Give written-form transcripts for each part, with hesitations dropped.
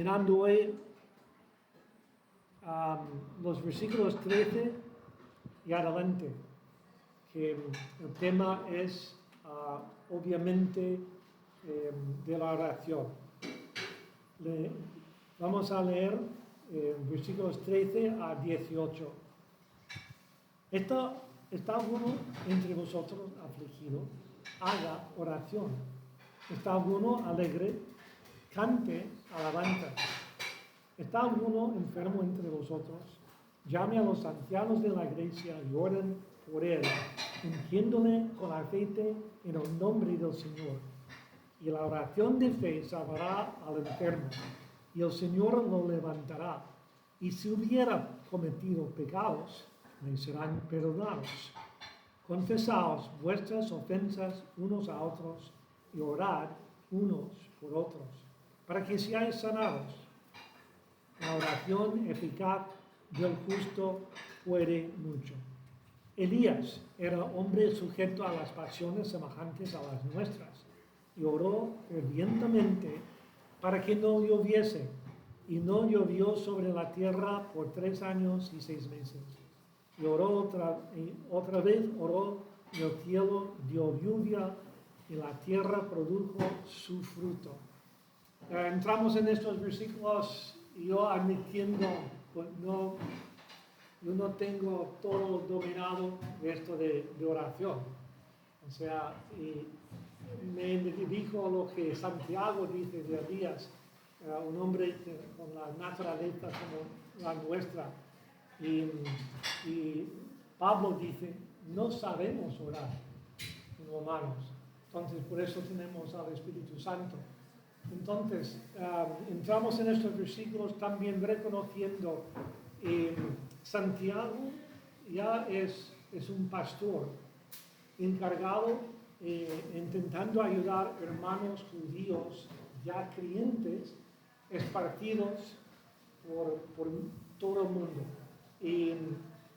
Mirando hoy los versículos 13 y adelante, que el tema es obviamente de la oración. Vamos a leer versículos 13 a 18. ¿Está alguno entre vosotros afligido? Haga oración. ¿Está alguno alegre? Cante alabanza. ¿Está alguno enfermo entre vosotros? Llame a los ancianos de la iglesia y oren por él, ungiéndole con aceite en el nombre del Señor. Y la oración de fe salvará al enfermo, y el Señor lo levantará. Y si hubiera cometido pecados, le serán perdonados. Confesaos vuestras ofensas unos a otros y orad unos por otros, para que seáis sanados. La oración eficaz del justo puede mucho. Elías era hombre sujeto a las pasiones semejantes a las nuestras, y oró fervientemente para que no lloviese, y no llovió sobre la tierra por 3 años y 6 meses. Y oró otra vez, oró, y el cielo dio lluvia, y la tierra produjo su fruto. Entramos en estos versículos y yo admitiendo, pues yo no tengo todo dominado de esto de oración. O sea, y me identifico a lo que Santiago dice de Elías, un hombre con la naturaleza como la nuestra. Y Pablo dice, no sabemos orar como humanos. Entonces, por eso tenemos al Espíritu Santo. Entonces, entramos en estos versículos también reconociendo Santiago ya es un pastor encargado, intentando ayudar hermanos judíos ya creyentes, esparcidos por todo el mundo. Y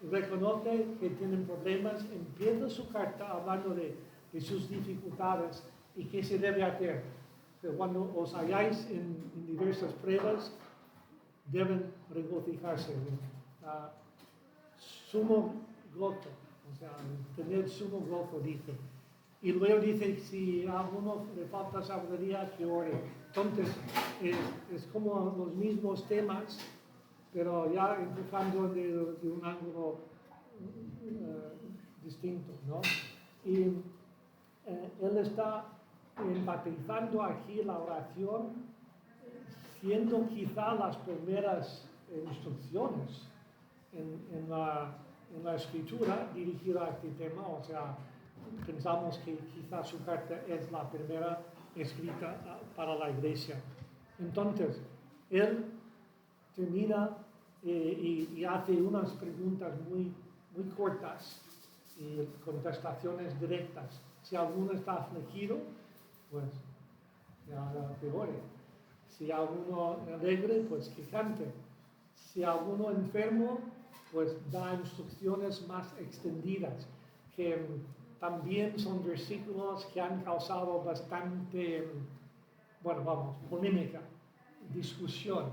reconoce que tienen problemas, empieza su carta hablando de sus dificultades y qué se debe hacer. Pero cuando os halláis en diversas pruebas, deben regocijarse. Sumo gozo, o sea, tener sumo gozo, dice. Y luego dice, si a alguno le falta sabiduría, que ore. Entonces, es como los mismos temas, pero ya empujando de un ángulo distinto, ¿no? Y él está enfatizando aquí la oración, siendo quizá las primeras instrucciones en la escritura dirigida a este tema. O sea, pensamos que quizá su carta es la primera escrita para la iglesia. Entonces, él termina y hace unas preguntas muy cortas y contestaciones directas. Si alguno está afligido, pues que ore. Si alguno alegre, pues que cante. Si alguno enfermo, pues da instrucciones más extendidas, que también son versículos que han causado bastante, polémica, discusión.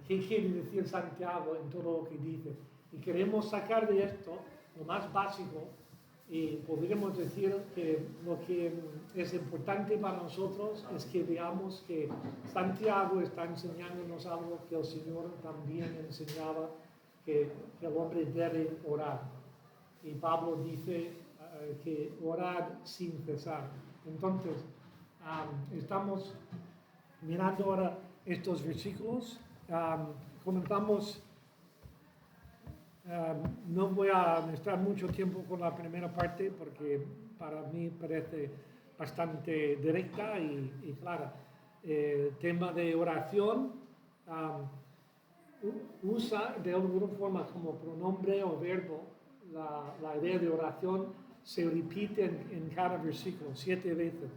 ¿Qué quiere decir Santiago en todo lo que dice? Y queremos sacar de esto lo más básico, y podríamos decir que lo que es importante para nosotros es que veamos que Santiago está enseñándonos algo que el Señor también enseñaba, que el hombre debe orar. Y Pablo dice que orar sin cesar. Entonces, estamos mirando ahora estos versículos. Comenzamos. No voy a estar mucho tiempo con la primera parte porque para mí parece bastante directa y clara. Tema de oración, usa de alguna forma como pronombre o verbo. La idea de oración se repite en cada versículo 7 veces.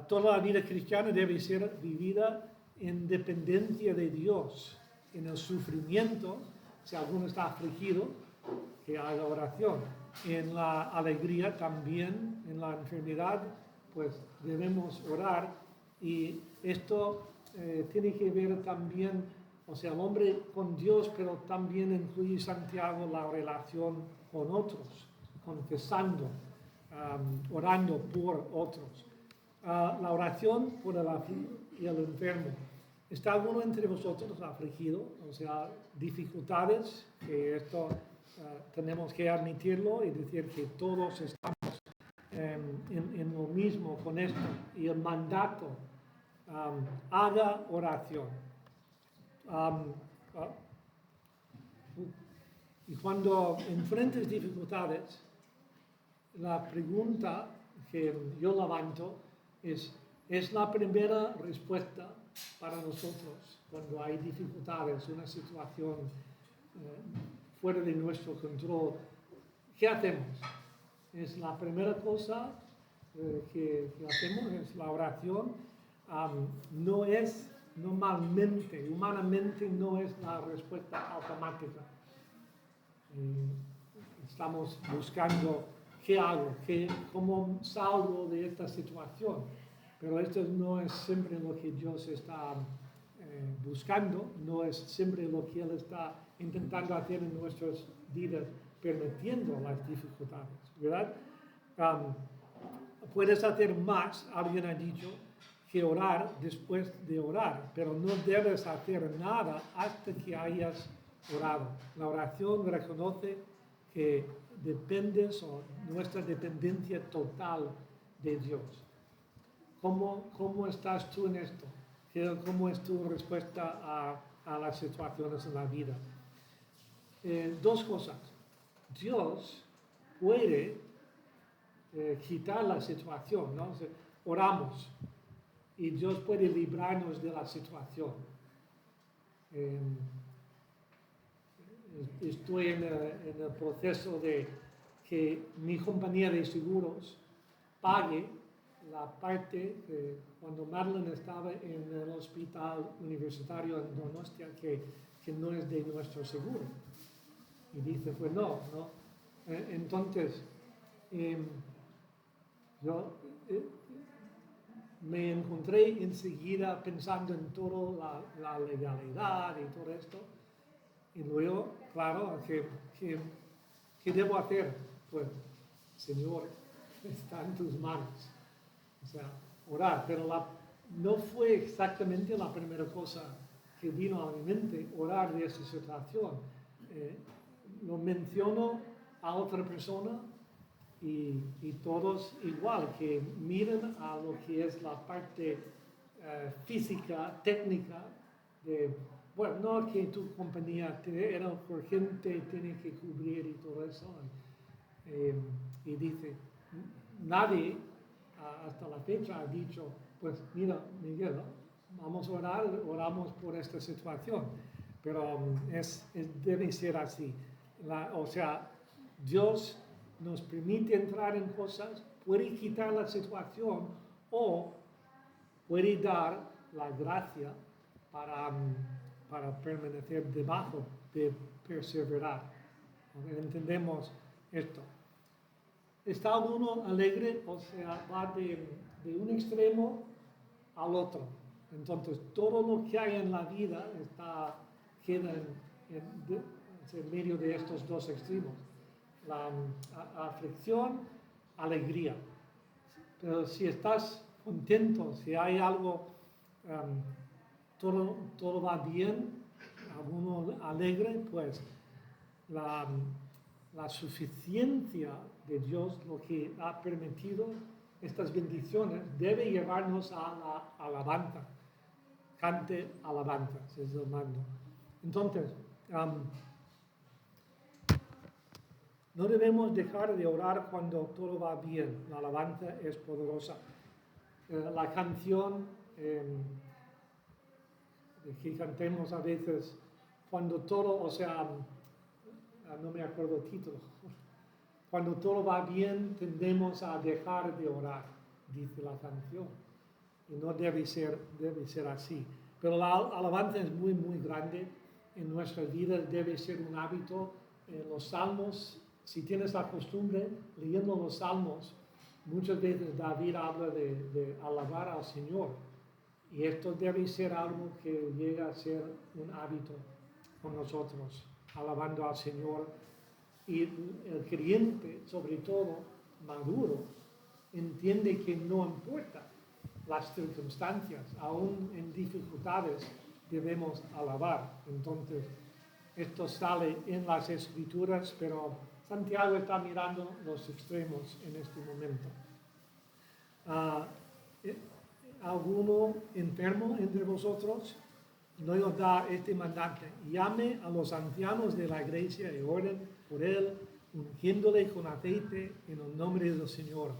Toda la vida cristiana debe ser vivida en dependencia de Dios. En el sufrimiento, si alguno está afligido, que haga oración. En la alegría también, en la enfermedad, pues debemos orar. Y esto tiene que ver también, o sea, el hombre con Dios, pero también incluye Santiago la relación con otros, confesando, orando por otros. La oración por el afligido y el enfermo. ¿Está alguno entre vosotros afligido? O sea, dificultades, que esto tenemos que admitirlo y decir que todos estamos en lo mismo con esto. Y el mandato, haga oración. Y cuando enfrentes dificultades, la pregunta que yo levanto es la primera respuesta para nosotros cuando hay dificultades, una situación fuera de nuestro control. ¿Qué hacemos? Es la primera cosa que hacemos, es la oración. No es normalmente, humanamente no es la respuesta automática. Estamos buscando qué hago, cómo salgo de esta situación. Pero esto no es siempre lo que Dios está buscando, no es siempre lo que Él está intentando hacer en nuestras vidas, permitiendo las dificultades, ¿verdad? Puedes hacer más, alguien ha dicho, que orar después de orar, pero no debes hacer nada hasta que hayas orado. La oración reconoce que dependes o nuestra dependencia total de Dios. ¿Cómo estás tú en esto? ¿Cómo es tu respuesta a las situaciones en la vida? Dos cosas. Dios puede quitar la situación, ¿no? O sea, oramos y Dios puede librarnos de la situación. Estoy en el proceso de que mi compañía de seguros pague la parte que cuando Madeline estaba en el hospital universitario en Donostia, que no es de nuestro seguro. Y dice, pues no. Entonces, yo me encontré enseguida pensando en toda la legalidad y todo esto. Y luego, claro, ¿qué debo hacer? Pues, Señor, está en tus manos. O sea, orar. Pero no fue exactamente la primera cosa que vino a mi mente, orar de esa situación. Lo menciono a otra persona y todos igual, que miren a lo que es la parte física, técnica de, bueno, no que tu compañía era urgente, tiene que cubrir y todo eso. Y dice, nadie hasta la fecha ha dicho, pues mira, Miguel, vamos a orar, oramos por esta situación. Pero debe ser así. O sea, Dios nos permite entrar en cosas, puede quitar la situación o puede dar la gracia para permanecer debajo, de perseverar. Entendemos esto. Está uno alegre, o sea, va de un extremo al otro. Entonces, todo lo que hay en la vida queda en medio de estos dos extremos. La aflicción, alegría. Pero si estás contento, si hay algo, todo va bien, alguno alegre, pues la suficiencia de Dios, lo que ha permitido estas bendiciones, debe llevarnos a la alabanza. Cante alabanzas, es el mando. Entonces, no debemos dejar de orar cuando todo va bien. La alabanza es poderosa. La canción que cantemos a veces, cuando todo, o sea, no me acuerdo el título. Cuando todo va bien, tendemos a dejar de orar, dice la canción. Y no debe ser así. Pero la alabanza es muy, muy grande en nuestras vidas, debe ser un hábito. Los salmos, si tienes la costumbre, leyendo los salmos, muchas veces David habla de alabar al Señor. Y esto debe ser algo que llega a ser un hábito con nosotros, alabando al Señor. Y el creyente, sobre todo maduro, entiende que no importa las circunstancias, aún en dificultades debemos alabar. Entonces, esto sale en las Escrituras, pero Santiago está mirando los extremos en este momento. ¿Alguno enfermo entre vosotros? Luego da este mandato: llame a los ancianos de la iglesia y oren por él, ungiéndole con aceite en el nombre del Señor.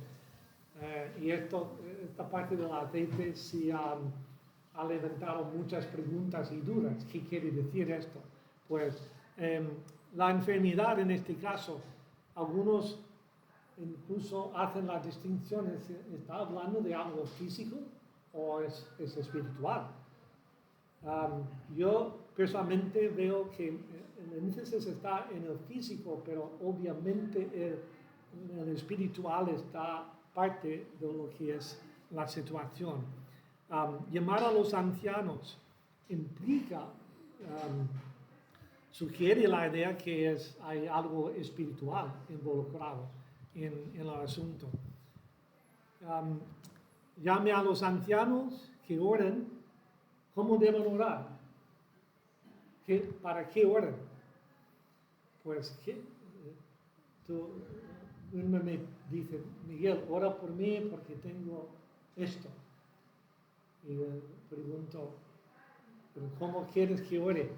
Y esta parte del aceite sí ha levantado muchas preguntas y dudas. ¿Qué quiere decir esto? Pues la enfermedad en este caso, algunos incluso hacen la distinción: ¿está hablando de algo físico o es espiritual? Yo personalmente veo que el énfasis está en el físico, pero obviamente el espiritual está parte de lo que es la situación. Llamar a los ancianos implica, sugiere la idea que hay algo espiritual involucrado en el asunto. Llame a los ancianos que oren. ¿Cómo deben orar? ¿Para qué oran? Pues uno me dice: Miguel, ora por mí porque tengo esto. Y le pregunto: ¿pero cómo quieres que ore?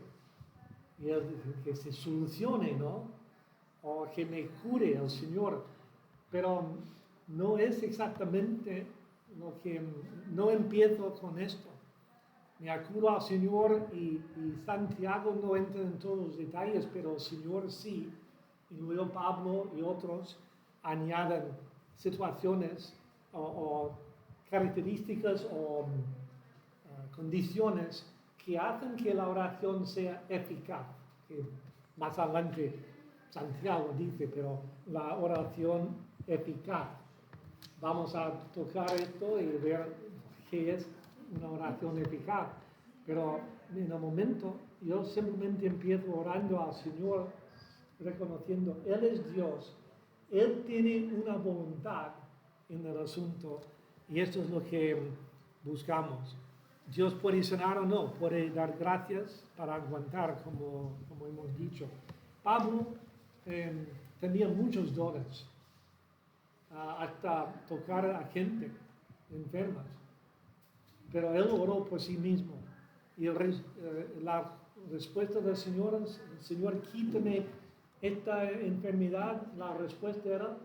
Y él dice: que se solucione, ¿no? O que me cure el Señor. Pero no es exactamente lo que... No empiezo con esto. Me acudo al Señor y Santiago no entra en todos los detalles, pero el Señor sí. Y luego Pablo y otros añaden situaciones o características o condiciones que hacen que la oración sea eficaz. Que más adelante Santiago dice, pero la oración eficaz. Vamos a tocar esto y ver qué es una oración eficaz. Pero en el momento yo simplemente empiezo orando al Señor, reconociendo: Él es Dios, Él tiene una voluntad en el asunto y esto es lo que buscamos. Dios puede sanar o no, puede dar gracias para aguantar, como hemos dicho. Pablo tenía muchos dones, hasta tocar a gente enfermas. Pero él oró por sí mismo. Y la respuesta del Señor: Señor, quítame esta enfermedad. La respuesta era: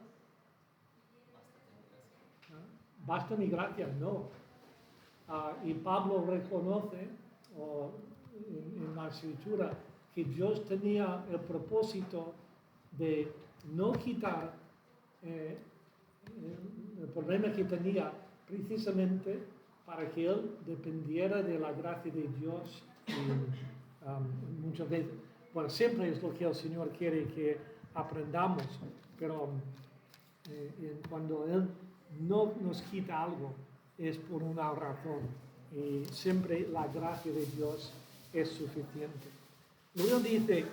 basta mi gracia. No. Y Pablo reconoce en la Escritura que Dios tenía el propósito de no quitar el problema que tenía, precisamente para que él dependiera de la gracia de Dios. Y muchas veces, bueno, siempre es lo que el Señor quiere que aprendamos, pero cuando Él no nos quita algo es por una razón, y siempre la gracia de Dios es suficiente. Luego dice,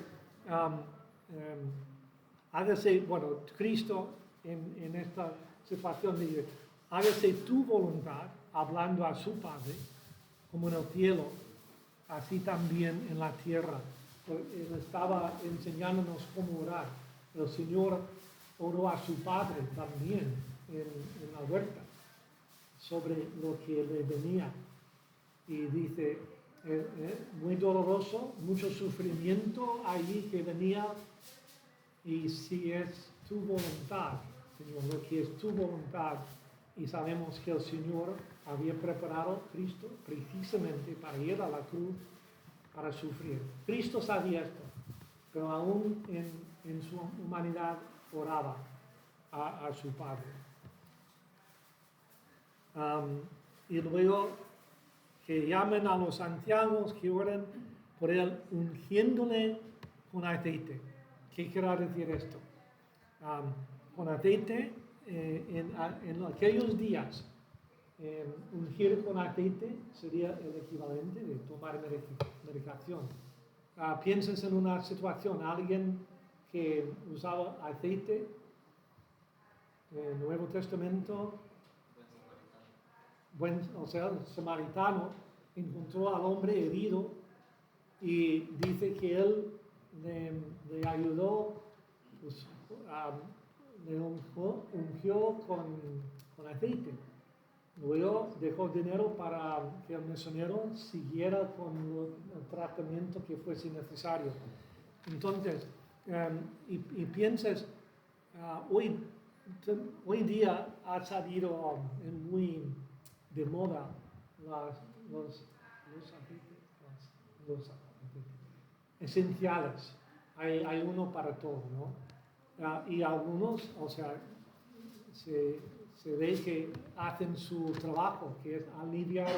hágase, bueno, Cristo en esta situación dice: hágase tu voluntad, hablando a su Padre, como en el cielo, así también en la tierra. Él estaba enseñándonos cómo orar. El Señor oró a su Padre también en la huerta sobre lo que le venía. Y dice, muy doloroso, mucho sufrimiento allí que venía. Y si es tu voluntad, Señor, lo que es tu voluntad. Y sabemos que el Señor había preparado a Cristo precisamente para ir a la cruz, para sufrir. Cristo sabía esto, pero aún en su humanidad oraba a su Padre. Y luego que llamen a los ancianos que oren por él, ungiéndole con aceite. ¿Qué quiere decir esto? Con aceite, en aquellos días ungir con aceite sería el equivalente de tomar medicación. Pienses en una situación, alguien que usaba aceite, en el Nuevo Testamento, o sea, el samaritano encontró al hombre herido y dice que él le ayudó, pues, le ungió con aceite. Luego dejó dinero para que el misionero siguiera con el tratamiento que fuese necesario. Entonces, y piensas, hoy día ha salido muy de moda los esenciales. Hay uno para todo, ¿no? Y algunos, o sea, se ve que hacen su trabajo, que es aliviar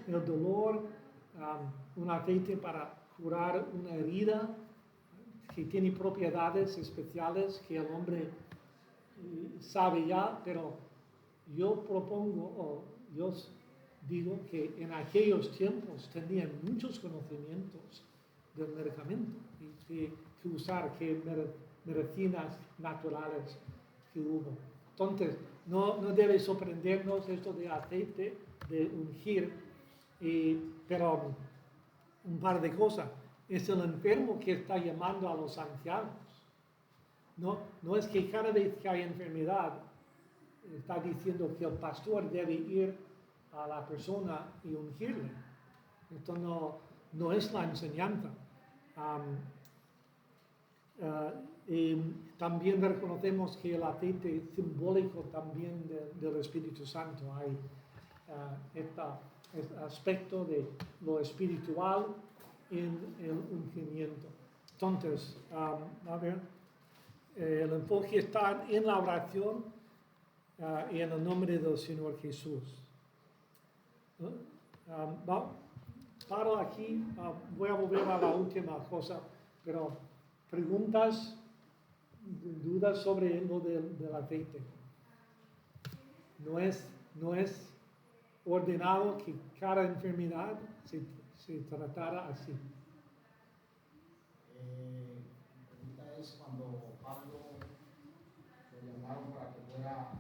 el dolor, un aceite para curar una herida que tiene propiedades especiales que el hombre sabe ya, pero yo propongo, o yo digo que en aquellos tiempos tenían muchos conocimientos del medicamento y que usar, que medicinas naturales que hubo. Entonces, no debe sorprendernos esto de aceite, de ungir, pero un par de cosas. Es el enfermo que está llamando a los ancianos. No es que cada vez que hay enfermedad está diciendo que el pastor debe ir a la persona y ungirle. Esto no es la enseñanza. Y también reconocemos que el aceite es simbólico también del Espíritu Santo. Hay este aspecto de lo espiritual en el ungimiento. Entonces, a ver, el enfoque está en la oración y en el nombre del Señor Jesús. Paro aquí, voy a volver a la última cosa, pero preguntas, dudas sobre lo del aceite. No es ordenado que cada enfermedad se tratara así. Mi pregunta es cuando Pablo lo llamaron para que fuera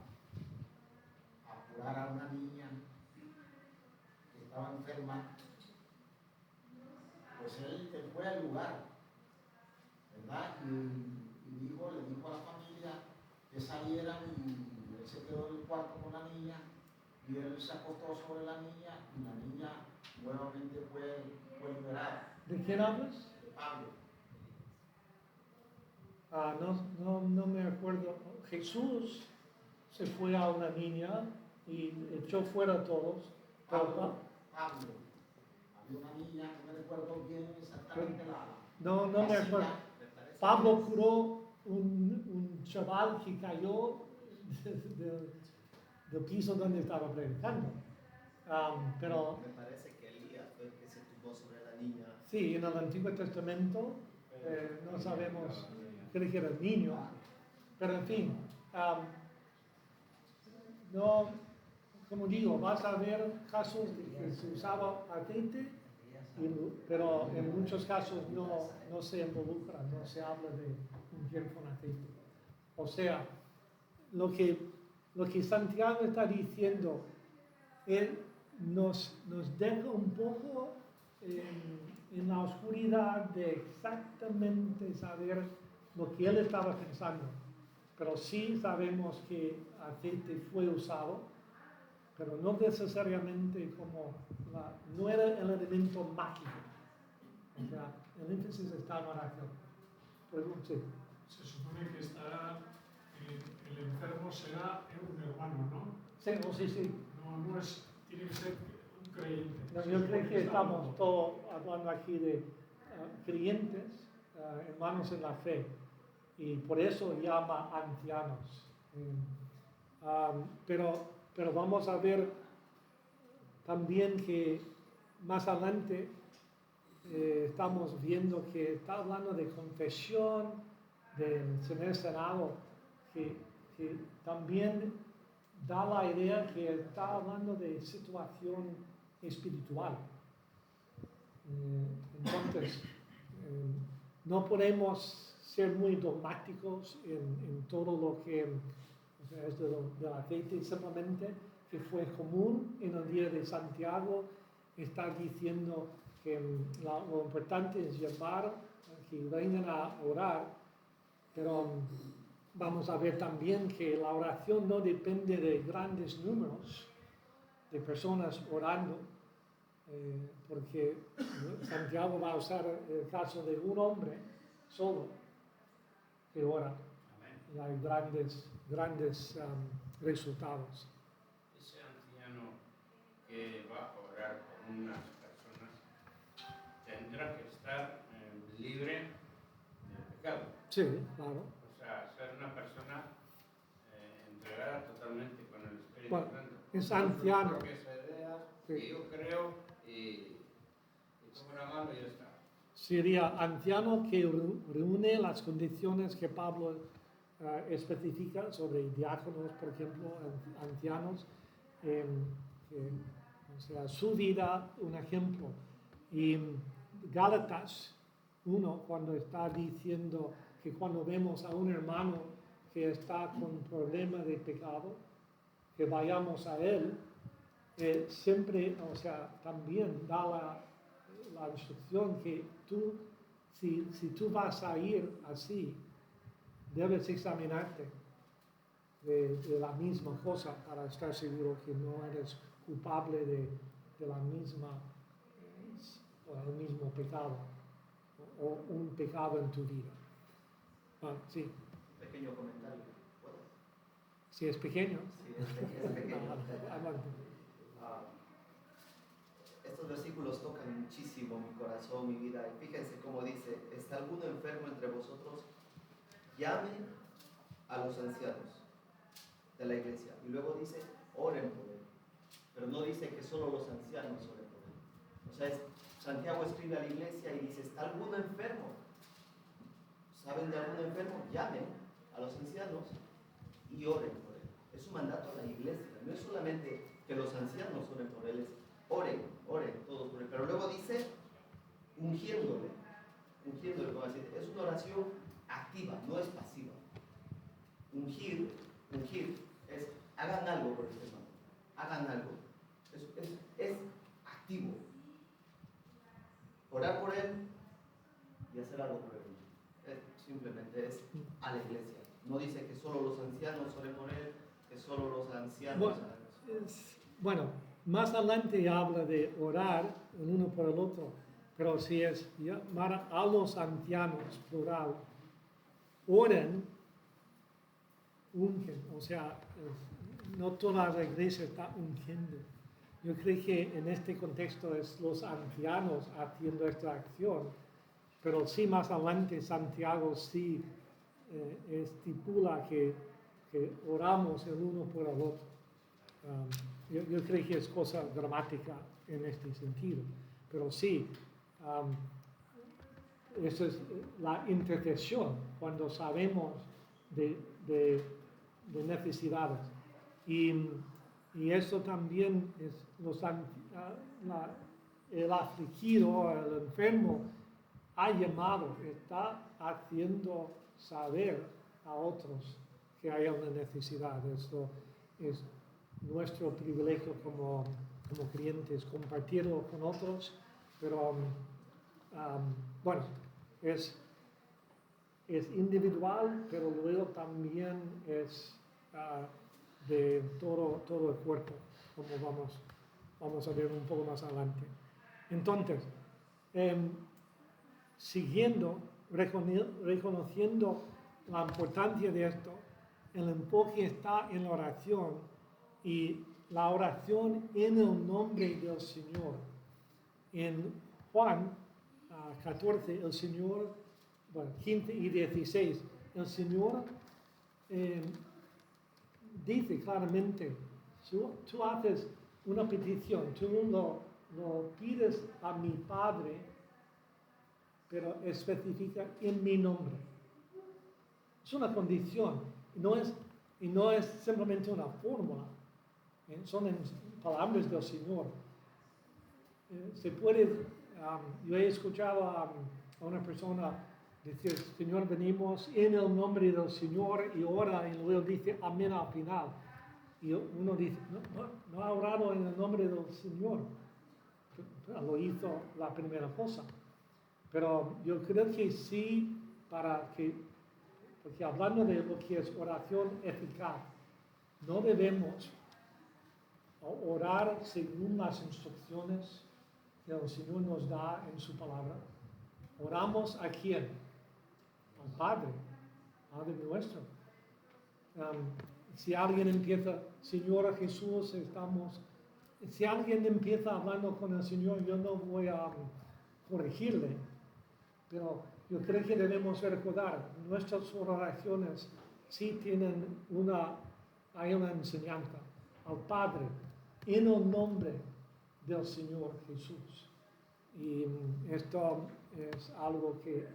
a curar a una niña que estaba enferma, pues él fue al lugar, ¿verdad? Y le dijo a la familia que salieran y él se quedó en el cuarto con la niña y él se acostó sobre la niña y la niña nuevamente fue liberada. ¿De quién hablas? De Pablo. No me acuerdo. Jesús se fue a una niña y echó fuera a todos. Pablo. Había una niña, no me recuerdo bien exactamente No me acuerdo. Pablo curó un chaval que cayó del piso donde estaba predicando. Pero me parece que Elías fue el que se tumbó sobre la niña. Sí, en el Antiguo Testamento no sabemos, creo que era niño, pero en fin, como digo, vas a ver casos de que se usaba aceite, pero en muchos casos no se involucra, no se habla de ungir con aceite. O sea, lo que Santiago está diciendo, él nos deja un poco en la oscuridad de exactamente saber lo que él estaba pensando. Pero sí sabemos que aceite fue usado, pero no necesariamente no era el elemento mágico. O sea, el énfasis está en oración. Pregunte. Se supone que el enfermo será un hermano, ¿no? Sí. No es, tiene que ser un creyente. No, yo creo que estamos todos hablando aquí de creyentes, hermanos en la fe, y por eso llama ancianos. Pero vamos a ver también que más adelante estamos viendo que está hablando de confesión, de ser sanado, que también da la idea que está hablando de situación espiritual. Entonces, no podemos ser muy dogmáticos en todo lo que es del aceite, simplemente que fue común en el día de Santiago estar diciendo que lo importante es llamar, que vengan a orar, pero vamos a ver también que la oración no depende de grandes números de personas orando, porque Santiago va a usar el caso de un hombre solo que ora y hay grandes resultados. Ese anciano que va a orar por unas personas tendrá que estar libre del pecado. Sí, claro. O sea, ser una persona entregada totalmente con el Espíritu Bueno, Santo. es anciano. Porque esa idea Sí. que yo creo y pongo la mano y ya está. Sería anciano que reúne las condiciones que Pablo especifica sobre diáconos, por ejemplo, ancianos, o sea, su vida, un ejemplo. Y Gálatas 1, cuando está diciendo que cuando vemos a un hermano que está con problema de pecado, que vayamos a él, siempre, o sea, también da la instrucción que tú, si tú vas a ir así, debes examinarte de la misma cosa para estar seguro que no eres culpable de la misma, o el mismo pecado, o un pecado en tu vida. Sí, Pequeño comentario. ¿Puedo? si es pequeño. Sí, es pequeño. Adelante. Estos versículos tocan muchísimo mi corazón, mi vida. Y fíjense cómo dice: ¿está alguno enfermo entre vosotros? Llame a los ancianos de la iglesia. Y luego dice: oren por él. Pero no dice que solo los ancianos oren por él. O sea, Santiago escribe a la iglesia y dice: ¿está alguno enfermo? ¿Saben de algún enfermo? Llamen a los ancianos y oren por él. Es un mandato a la iglesia. No es solamente que los ancianos oren por él, es oren todos por él. Pero luego dice ungiéndole, como decir, es una oración activa, no es pasiva. Ungir es hagan algo por este hermano, hagan algo. Es activo. Orar por él y hacer algo por él. Simplemente es a la iglesia. No dice que solo los ancianos oren por él, que solo los ancianos hagan eso. Bueno, más adelante habla de orar el uno por el otro, pero si es llamar a los ancianos, plural, oren, ungen, o sea, no toda la iglesia está ungiendo. Yo creo que en este contexto es los ancianos haciendo esta acción, pero sí más adelante Santiago sí estipula que oramos el uno por el otro. Yo creo que es cosa dramática en este sentido, pero sí, eso es la intercesión cuando sabemos de necesidades. Y eso también es el afligido, el enfermo, ha llamado, está haciendo saber a otros que hay una necesidad. Eso es nuestro privilegio como creyentes, compartirlo con otros, pero bueno, es individual, pero luego también es de todo el cuerpo, como vamos a ver un poco más adelante. Entonces, reconociendo la importancia de esto, el enfoque está en la oración y la oración en el nombre del Señor. En Juan 14, el Señor, 15 y 16, el Señor dice claramente, tú haces una petición, tú lo pides a mi Padre, pero especifica en mi nombre. Es una condición, no es Y no es simplemente una fórmula, son palabras del Señor. Se puede, yo he escuchado a una persona decir, Señor, venimos en el nombre del Señor y ora, y luego dice amén al final. Y uno dice, no ha orado en el nombre del Señor. Lo hizo la primera cosa. Pero yo creo que sí, porque hablando de lo que es oración eficaz, no debemos orar según las instrucciones que el Señor nos da en su palabra. Oramos ¿a quién? Al Padre nuestro. Si alguien empieza, Señor Jesús, si alguien empieza hablando con el Señor, yo no voy a corregirle, pero yo creo que debemos recordar, nuestras oraciones sí tienen hay una enseñanza al Padre en el nombre del Señor Jesús. Y esto es algo que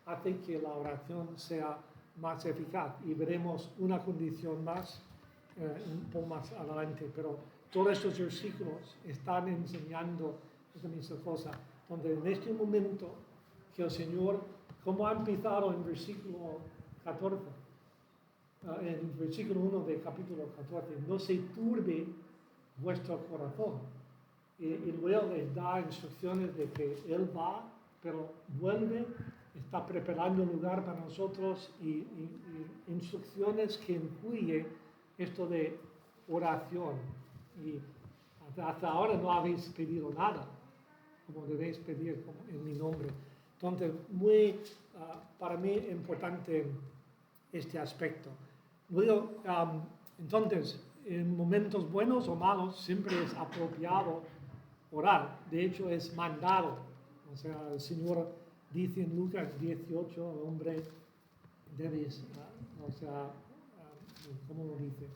hace que la oración sea más eficaz. Y veremos una condición más un poco más adelante. Pero todos estos versículos están enseñando esta misma cosa. Donde en este momento que el Señor, como ha empezado en versículo 14, en versículo 1 de capítulo 14, no se turbe vuestro corazón. Y luego les da instrucciones de que Él va, pero vuelve, está preparando un lugar para nosotros y instrucciones que incluye esto de oración. Y hasta ahora no habéis pedido nada, como debéis pedir en mi nombre. Entonces, para mí importante este aspecto. Luego, entonces, en momentos buenos o malos, siempre es apropiado orar. De hecho, es mandado. O sea, el Señor dice en Lucas 18, el hombre debe, ¿cómo lo dice?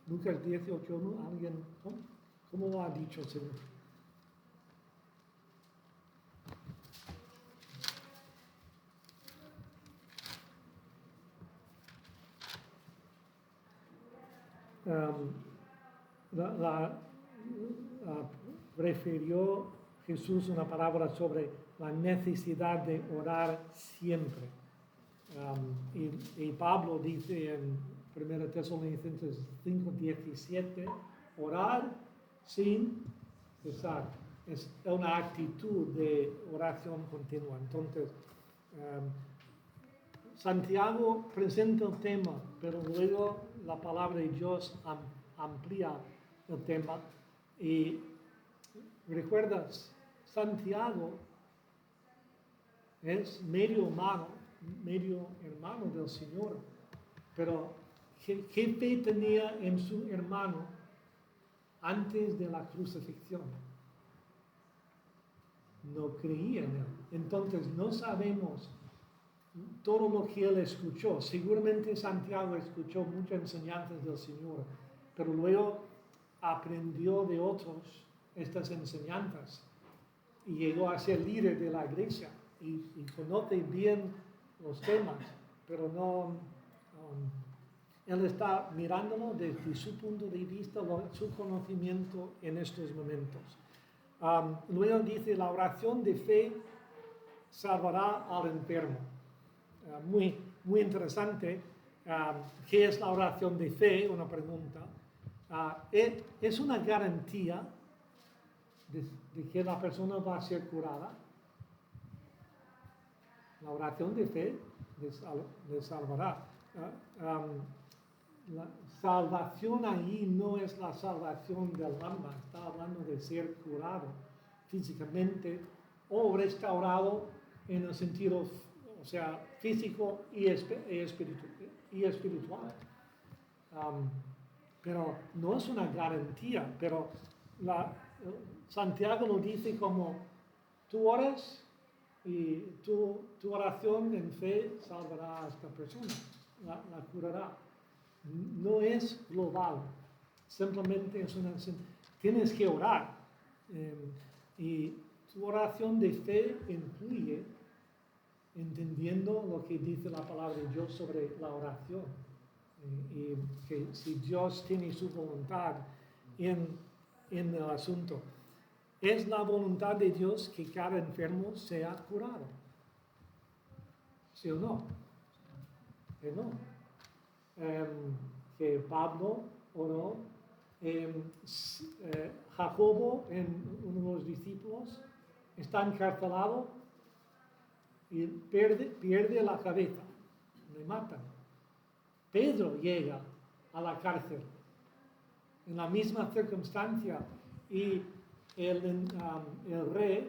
Lucas 18, ¿no? ¿Alguien? ¿Cómo lo ha dicho el Señor? Refirió Jesús una palabra sobre la necesidad de orar siempre. Y Pablo dice en 1 Tesalonicenses 5:17, orar sin cesar. Es una actitud de oración continua. Entonces, Santiago presenta el tema, pero luego la palabra de Dios amplía el tema. Y recuerdas, Santiago es medio hermano del Señor, pero ¿qué fe tenía en su hermano antes de la crucifixión? No creía en él. Entonces no sabemos todo lo que él escuchó. Seguramente Santiago escuchó muchas enseñanzas del Señor, pero luego aprendió de otros estas enseñanzas y llegó a ser líder de la iglesia y conoce bien los temas, pero él está mirándolo desde su punto de vista, su conocimiento en estos momentos. Luego dice, la oración de fe salvará al enfermo. Muy interesante. ¿Qué es la oración de fe? Una pregunta. ¿Es una garantía de que la persona va a ser curada? La oración de fe le salvará. La salvación ahí no es la salvación del alma, está hablando de ser curado físicamente o restaurado en el sentido, físico y espiritual. Pero no es una garantía, pero Santiago lo dice como tú oras y tu oración en fe salvará a esta persona, la curará. No es global, simplemente tienes que orar. Y tu oración de fe incluye entendiendo lo que dice la palabra de Dios sobre la oración. Y que si Dios tiene su voluntad en el asunto, es la voluntad de Dios que cada enfermo sea curado. ¿Sí o no? Que no. Que Pablo oró, Jacobo, uno de los discípulos, está encarcelado y pierde la cabeza, le matan. Pedro llega a la cárcel en la misma circunstancia y el rey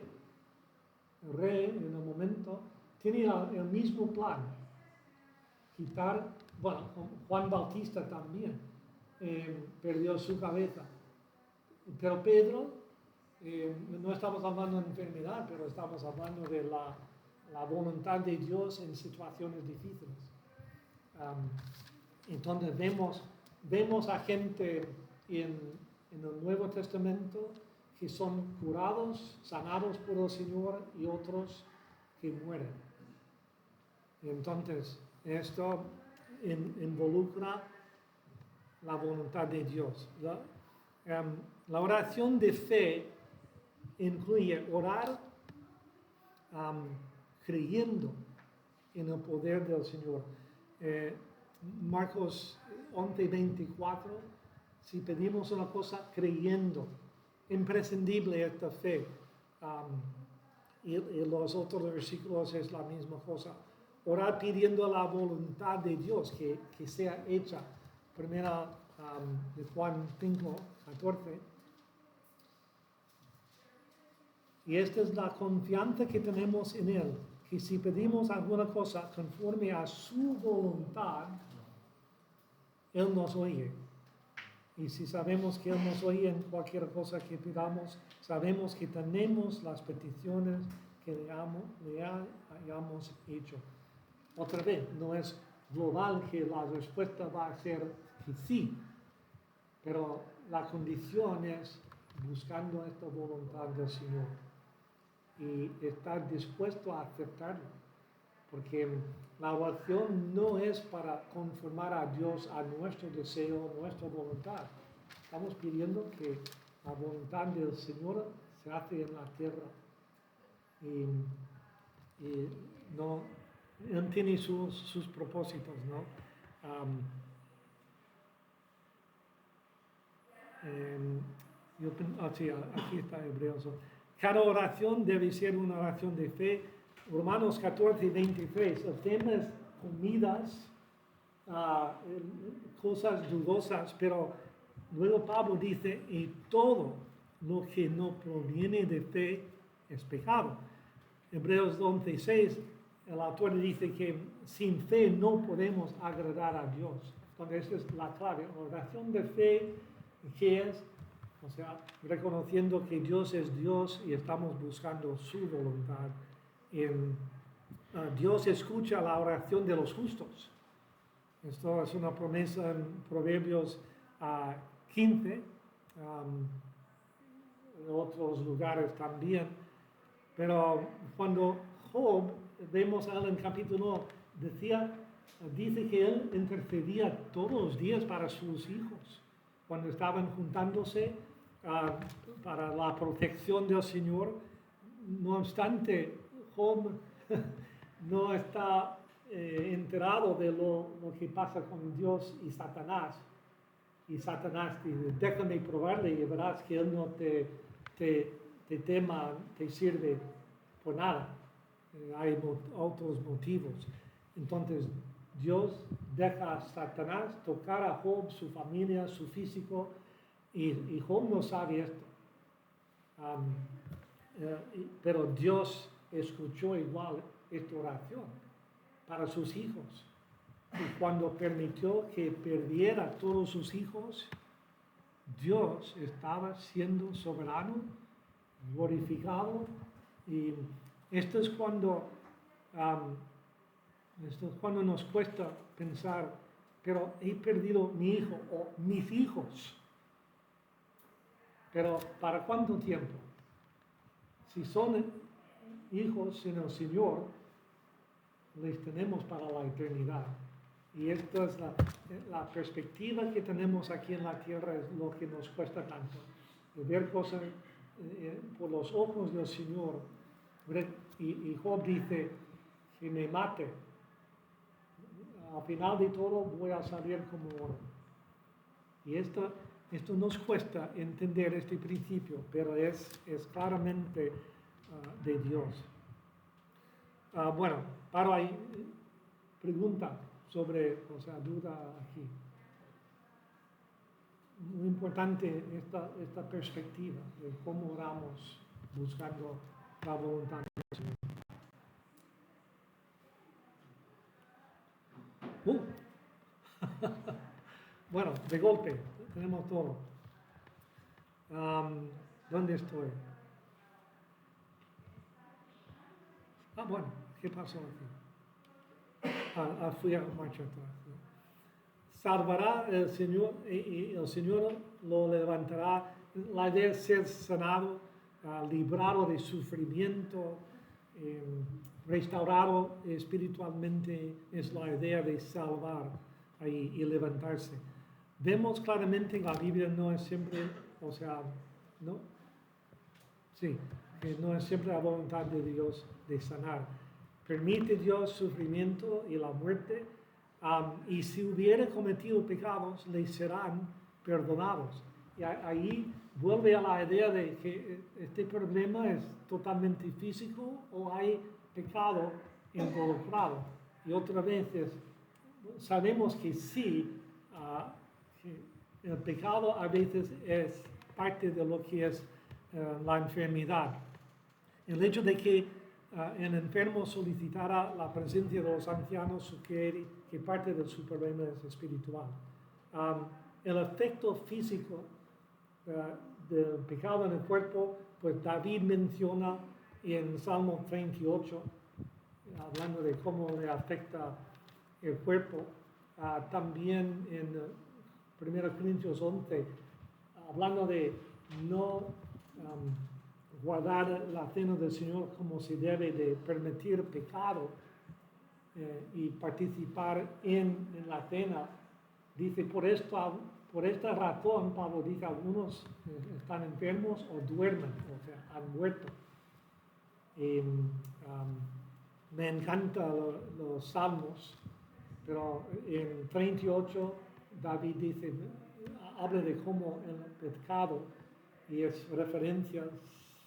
en el momento tiene el mismo plan, quitar, bueno, Juan Bautista también perdió su cabeza, pero Pedro, no estamos hablando de enfermedad, pero estamos hablando de la voluntad de Dios en situaciones difíciles. Entonces vemos a gente en el Nuevo Testamento que son curados, sanados por el Señor y otros que mueren. Entonces esto involucra la voluntad de Dios. La oración de fe incluye orar creyendo en el poder del Señor. Marcos 11:24, si pedimos una cosa creyendo, imprescindible esta fe. Y los otros versículos es la misma cosa. Orar pidiendo la voluntad de Dios que sea hecha. Primera de Juan 5:14. Y esta es la confianza que tenemos en Él, que si pedimos alguna cosa conforme a su voluntad, Él nos oye. Y si sabemos que Él nos oye en cualquier cosa que pidamos, sabemos que tenemos las peticiones que le hayamos hecho. Otra vez, no es global que la respuesta va a ser que sí, pero la condición es buscando esta voluntad del Señor y estar dispuesto a aceptarlo, porque la oración no es para conformar a Dios a nuestro deseo, nuestra voluntad. Estamos pidiendo que la voluntad del Señor se hace en la tierra y no, Él tiene sus propósitos, ¿no? Sí, aquí está Hebreos. Cada oración debe ser una oración de fe. Romanos 14:23. El tema es comidas, cosas dudosas, pero luego Pablo dice, y todo lo que no proviene de fe es pecado. Hebreos 11:6, el autor dice que sin fe no podemos agradar a Dios. Entonces, esta es la clave. Oración de fe, ¿qué es? O sea, reconociendo que Dios es Dios y estamos buscando su voluntad. Dios escucha la oración de los justos. Esto es una promesa en Proverbios 15, en otros lugares también. Pero cuando Job, vemos a él en capítulo 1, dice que él intercedía todos los días para sus hijos, cuando estaban juntándose para la protección del Señor. No obstante, Job no está enterado de lo que pasa con Dios y Satanás. Y Satanás dice, déjame probarle y verás que él no te tema, te sirve por nada. Hay otros motivos. Entonces, Dios deja a Satanás tocar a Job, su familia, su físico, y Job no sabe esto. Pero Dios escuchó igual esta oración para sus hijos. Y cuando permitió que perdiera todos sus hijos, Dios estaba siendo soberano, glorificado. Y esto es cuando nos cuesta pensar, pero he perdido mi hijo o mis hijos. Pero ¿para cuánto tiempo? Si son hijos en el Señor, les tenemos para la eternidad. Y esto es la perspectiva que tenemos aquí en la tierra, es lo que nos cuesta tanto. De ver cosas por los ojos del Señor. Y Job dice, que me mate, al final de todo voy a salir como oro. Y esto nos cuesta entender este principio, pero es claramente de Dios. Bueno, paro ahí. Pregunta sobre, duda aquí. Muy importante esta perspectiva de cómo oramos buscando la voluntad del Señor. Bueno, de golpe, tenemos todo. ¿Dónde estoy? Bueno, ¿qué pasó aquí? Fui a marcha atrás. Salvará el Señor y el Señor lo levantará. La idea es ser sanado, librado de sufrimiento, restaurado espiritualmente, es la idea de salvar y levantarse. Vemos claramente en la Biblia no es siempre, ¿no? Sí, que no es siempre la voluntad de Dios de sanar. Permite Dios sufrimiento y la muerte, y si hubiera cometido pecados, le serán perdonados. Y ahí vuelve a la idea de que este problema es totalmente físico o hay pecado involucrado. Y otra vez sabemos que sí, que el pecado a veces es parte de lo que es la enfermedad. El hecho de que el enfermo solicitara la presencia de los ancianos sugiere que parte de su problema es espiritual. El efecto físico del pecado en el cuerpo, pues David menciona en Salmo 38, hablando de cómo le afecta el cuerpo. También en 1 Corintios 11, hablando de no guardar la cena del Señor como se debe, de permitir pecado y participar en la cena. Dice, por esta razón, Pablo dice, algunos están enfermos o duermen, han muerto. Me encantan los salmos, pero en 38 David dice, habla de cómo el pecado, y es referencia,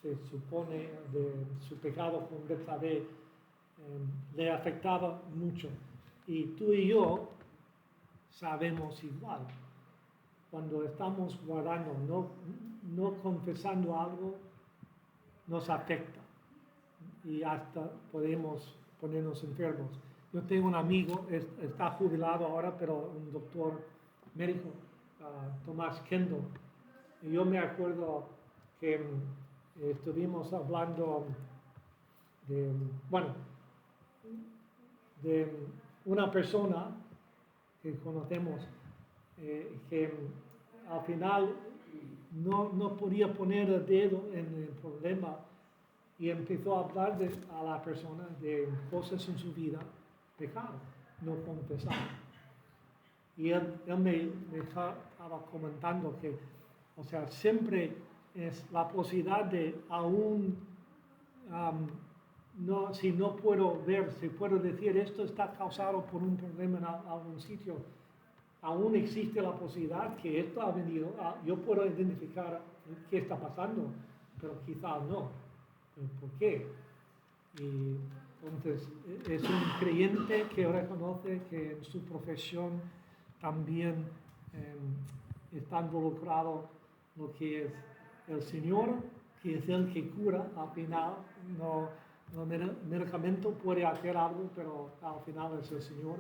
se supone, de su pecado con Betsabé, le afectaba mucho. Y tú y yo sabemos igual. Cuando estamos guardando, no confesando algo, nos afecta. Y hasta podemos ponernos enfermos. Yo tengo un amigo, está jubilado ahora, pero un doctor médico, Tomás Kendall. Y yo me acuerdo que estuvimos hablando de una persona que conocemos que al final no podía poner el dedo en el problema y empezó a hablar a la persona de cosas en su vida, pecado, no confesar. Y él me estaba comentando que, siempre es la posibilidad de aún, si no puedo ver, si puedo decir esto está causado por un problema en algún sitio, aún existe la posibilidad que esto ha venido, yo puedo identificar qué está pasando, pero quizás no. ¿Por qué? Y entonces es un creyente que reconoce que en su profesión también está involucrado lo que es el Señor, que es el que cura al final. El medicamento puede hacer algo, pero al final es el Señor.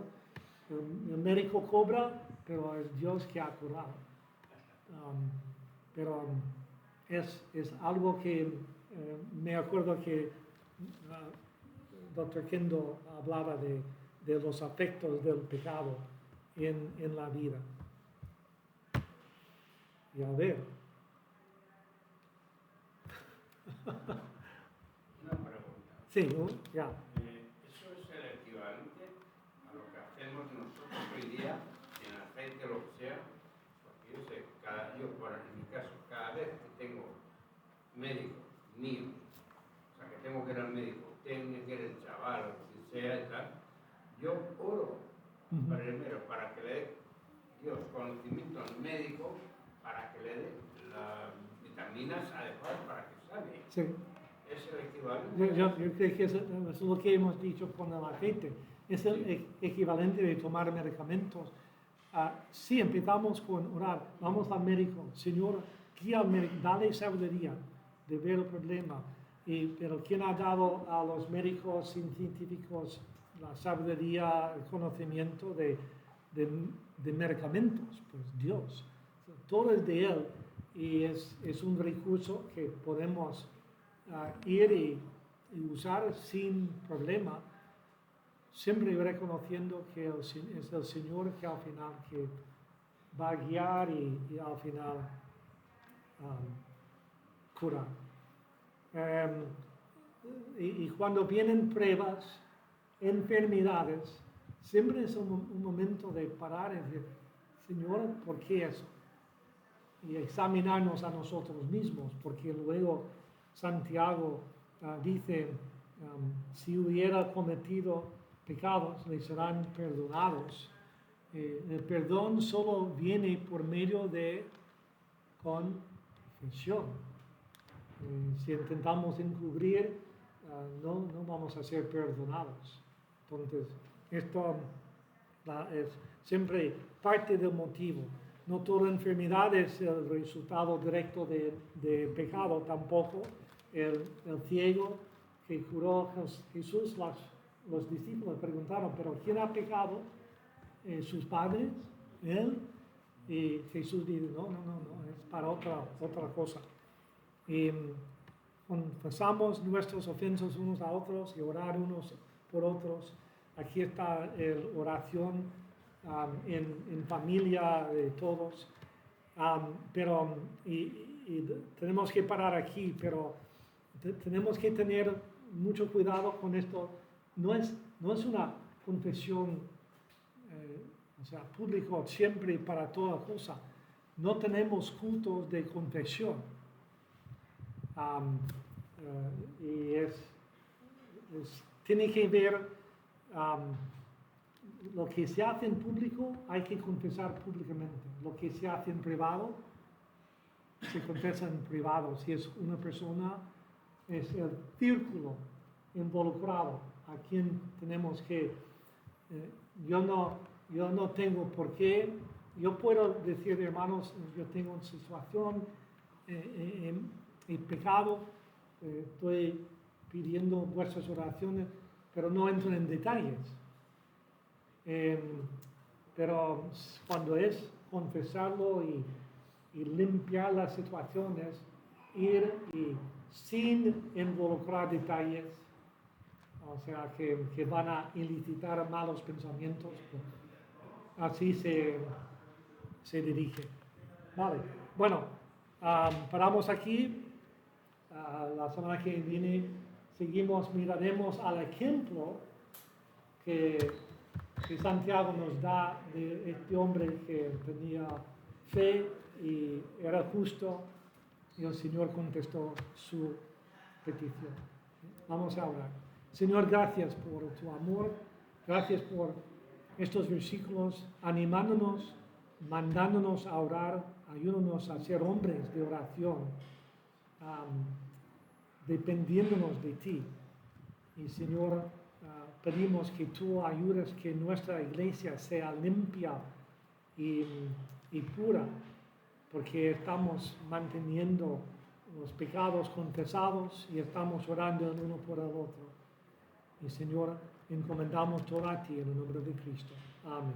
El médico cobra, pero es Dios que ha curado. Pero es algo que me acuerdo que Dr. Kendall hablaba de los efectos del pecado en la vida. Y a ver. Una pregunta. Sí, ya. ¿Eso es el equivalente a lo que hacemos nosotros hoy aceite, lo que sea, porque yo sé, en mi caso, cada vez que tengo médico mío, o sea, que tengo que ir al médico, tiene que ir el chaval, o quien sea y tal, yo oro primero para que le dé Dios conocimiento al médico, para que le dé las vitaminas adecuadas para que sane. Sí. Es el equivalente. Yo creo que eso es lo que hemos dicho con el aceite. Es el equivalente de tomar medicamentos. Si empezamos con orar, vamos al médico, Señor, guía al médico, dale sabiduría de ver el problema. Pero ¿quién ha dado a los médicos científicos la sabiduría, el conocimiento de medicamentos? Pues Dios. Todo es de Él y es un recurso que podemos ir y usar sin problema, siempre reconociendo que es el Señor que al final que va a guiar y al final curar. Y cuando vienen pruebas, enfermedades, siempre es un momento de parar y decir, Señor, ¿por qué eso? Y examinarnos a nosotros mismos, porque luego Santiago dice, si hubiera cometido pecados, le serán perdonados. El perdón solo viene por medio de confesión. Si intentamos encubrir, no vamos a ser perdonados. Entonces, esto es siempre parte del motivo. No toda enfermedad es el resultado directo de pecado, tampoco. El ciego que curó Jesús, los discípulos preguntaron, ¿pero quién ha pecado? ¿Sus padres? ¿Él? Y Jesús dice, no, es para otra cosa. Y confesamos nuestros ofensas unos a otros y orar unos por otros. Aquí está la oración en familia de todos. Pero tenemos que parar aquí, pero tenemos que tener mucho cuidado con esto. No es una confesión público siempre para toda cosa. No tenemos cultos de confesión. Y tiene que ver lo que se hace en público, hay que confesar públicamente. Lo que se hace en privado, se confesa en privado. Si es una persona, es el círculo involucrado a quien tenemos que... yo no tengo por qué. Yo puedo decir, hermanos, yo tengo una situación, he pecado, estoy pidiendo vuestras oraciones, pero no entro en detalles. Pero cuando es confesarlo y limpiar las situaciones, ir y sin involucrar detalles, o sea, que van a elicitar malos pensamientos, pues, así se dirige. Vale, bueno, paramos aquí. La semana que viene miraremos al ejemplo que Santiago nos da de este hombre que tenía fe y era justo y el Señor contestó su petición. Vamos a orar. Señor, gracias por tu amor, gracias por estos versículos animándonos, mandándonos a orar, ayúdanos a ser hombres de oración, dependiéndonos de ti. Y Señor, pedimos que tú ayudes que nuestra iglesia sea limpia y pura, porque estamos manteniendo los pecados confesados y estamos orando el uno por el otro. Y Señor, encomendamos todo a ti en el nombre de Cristo. Amén.